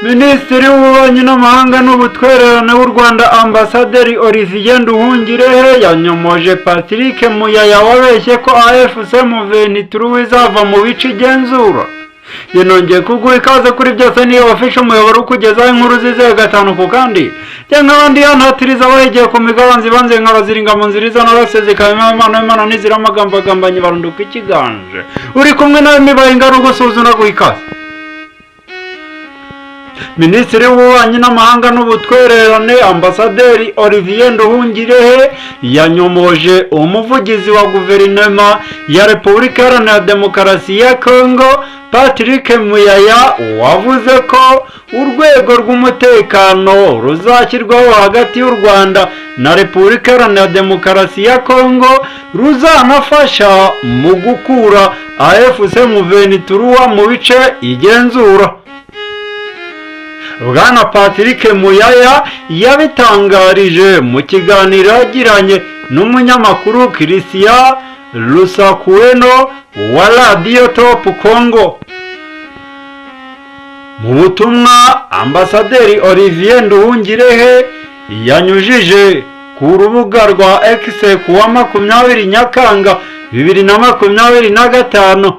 Minisitiri w'Ububanyi n'Amahanga n'Ubutwererane w'u Rwanda Ambasaderi Olivier Nduhungirehe yanyomoje Patrick Muyaya wabeshye ko AFC M23 izava mu bice igenzura. Yanongeye kuguha ikaze kuri byose niyo wafishe umuyoboro ukugezaho inkuru zizewe gatanu ku kandi cyangwa abandi yantatiriza abahigiye ku migabanzi banze nkabaziringa mu nzira iza n'abaseze kabima imana n'izira amagambagambanyi barunduka ikiganje uri kumwe nawe mibaye ingaruka usuzuna guha ikaze. Minisitiri w'Ububanyi n'Amahanga n'Ubutwererane Ambasaderi Olivier Nduhungirehe yanyomoje umuvugizi wa guverinoma ya Repubulika Iharanira Demokarasi ya Kongo Patrick Muyaya wavuze ko urwego rw'umutekano ruzashyirwaho hagati y'u Rwanda na Repubulika Iharanira Demokarasi ya Kongo ruzanafasha mu gukura AFC M23 mu bice igenzura. Bwana Patrick Muyaya yabitangarije mu kiganiro yagiranye n'umunyamakuru Christian Lusakueno wa Radio Top Congo. Mu butumwa Ambasaderi Olivier Nduhungirehe yanyujije ku rubuga rwa X kuwa 20 Nyakanga 2025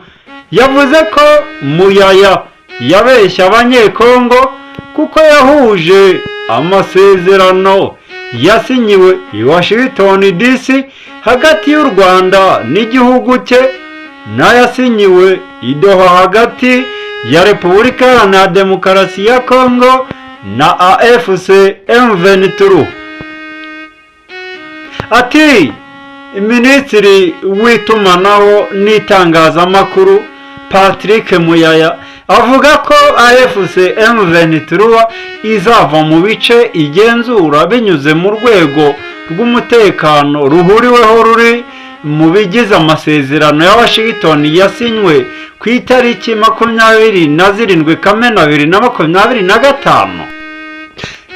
yavuze ko Muyaya yabeshya abanyekongo kuko yahuje amasezerano yasinyiwe i Washington DC hagati y'u Rwanda n'igihugu cye n'ayasinyiwe i Doha hagati ya Repubulika Iharanira Demokarasi ya Kongo na AFC M23. Ati Minisitiri w'itumanaho n'itangazamakuru Patrick Muyaya avuga ko AFC M23 izava mu bice igenzura binyuze mu rwego rw'umutekano ruhuriweho ruri mu bigize amasezerano ya Washington yasinywe ku itariki 27 Kamena 2025.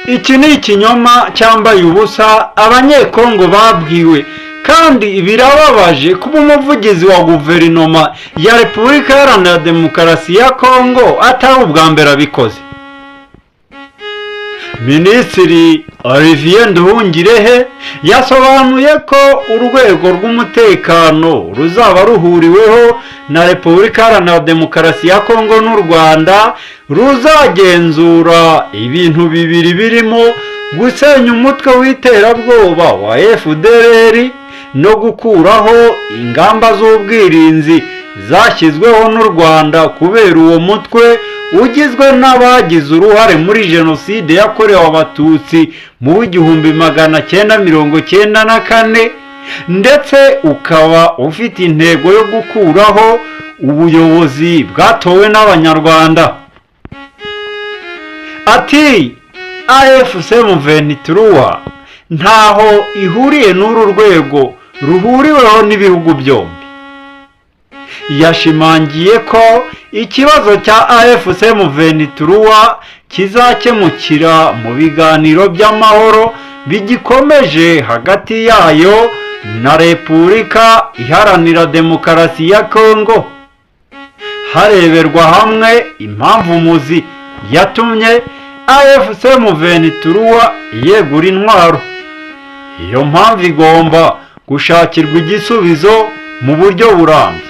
Iki ni ikinyoma cyambaye ubusa abanyekongo babwiwe, kandi birababaje kuba umuvugizi wa guverinoma ya Repubulika Iharanira Demokarasi ya Kongo atari ubwa mbere abikoze. Minisitiri Olivier Nduhungirehe yasobanuye ko urwego rw'umutekano ruzaba ruhuriweho na Repubulika Iharanira Demokarasi ya Kongo n'u Rwanda ruzagenzura ibintu bibiri birimo gusenya umutwe w'iterabwoba wa FDLR no gukuraho ingamba z'ubwirinzi zashyizweho n'u Rwanda kubera uwo mutwe ugizwe n'abagize uruhare muri jenoside yakorewe abatutsi mu 1994 ndetse ukaba ufite intego yo gukuraho ubuyobozi bwatowe n'abanyarwanda. Ati AFC M23 ntaho ihuriye n'uru rwego ruhuriweho n'ibihugu byombi. Yashimangiye ko ikibazo cya AFC M23 kizakemukira mu biganiro by'amahoro bigikomeje hagati yayo na Repubulika Iharanira Demokarasi ya Kongo, hareberwa hamwe impamvu muzi yatumye AFC M23 yegura intwaro. Iyo mpamvu igomba gushakirwa igisubizo mu buryo burambye.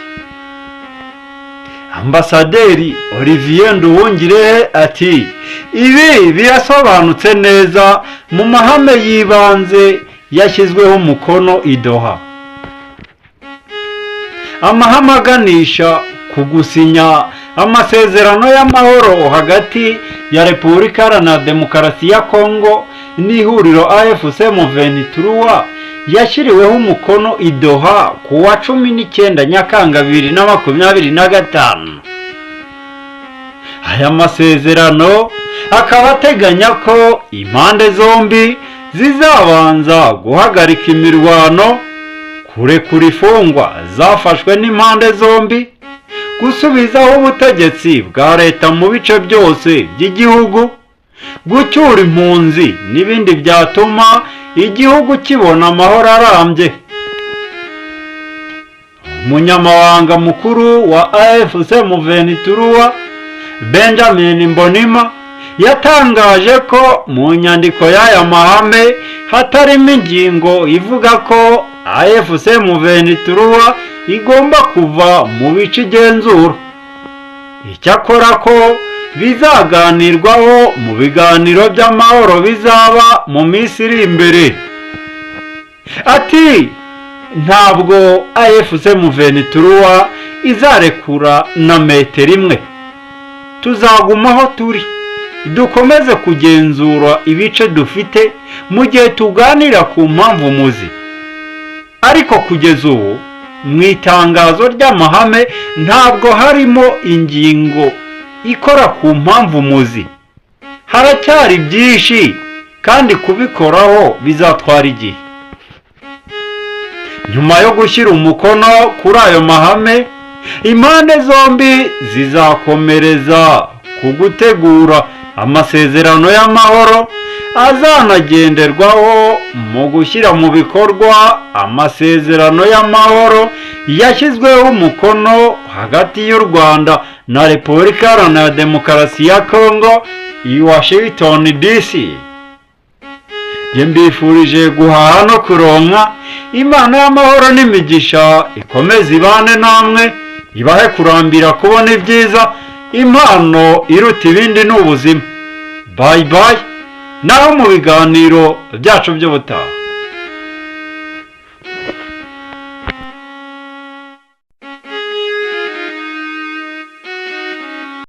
Ambasaderi Olivier Nduhungirehe ati ibi birasobanutse neza mu mahame yibanze yashyizweho umukono i Doha. Amahame aganisha ku gusinya amasezerano y'amahoro hagati ya Repubulika Iharanira Demokarasi ya Kongo n'ihuriro AFC M23 yashyiriweho umukono i Doha kuwa 19 Nyakanga 2025. Aya masezerano akaba ateganya ko impande zombi zizabanza guhagarika imirwano, kurekura imfungwa zafashwe n'impande zombi, gusubizaho ubutegetsi bwa leta mu bice byose by'igihugu, gucyura impunzi n'ibindi byatuma igihugu kibona amahoro arambye. Umunyamabanga mukuru wa AFC M23 Benjamin Mbonima yatangaje ko mu nyandiko y'aya mahame hatarimo ingingo ivuga ko AFC M23 igomba kuva mu bice igenzura. Icyakora ko bizaganirwaho mu biganiro by'amahoro bizaba mu minsi iri imbere. Ati ntabwo AFC M23 izarekura na metero imwe. Tuzagumaho turi dukomeze kugenzura ibice dufite mu gihe tuganira ku mpamvu muzi. Ariko kugeza ubu mu itangazo ry'amahame ntabwo harimo ingingo ikora ku mpamvu muzi. Haracyari byinshi kandi kubikoraho bizatwara igihe. Nyuma yo gushyira umukono kuri ayo mahame, impande zombi zizakomereza ku gutegura amasezerano y'amahoro azanagenderwaho mu gushyira mu bikorwa amasezerano y'amahoro yashyizweho umukono hagati y'u Rwanda na Repubulika Iharanira Demokarasi ya Kongo i Washington DC. Mbifurije guhaha no kuronka. Imana y'amahoro n'imigisha ikomeze ibane namwe, ibahe kurambira kubona ibyiza. Impano iruta ibindi ni ubuzima. Bye bye, naho mu biganiro byacu by'ubutaha.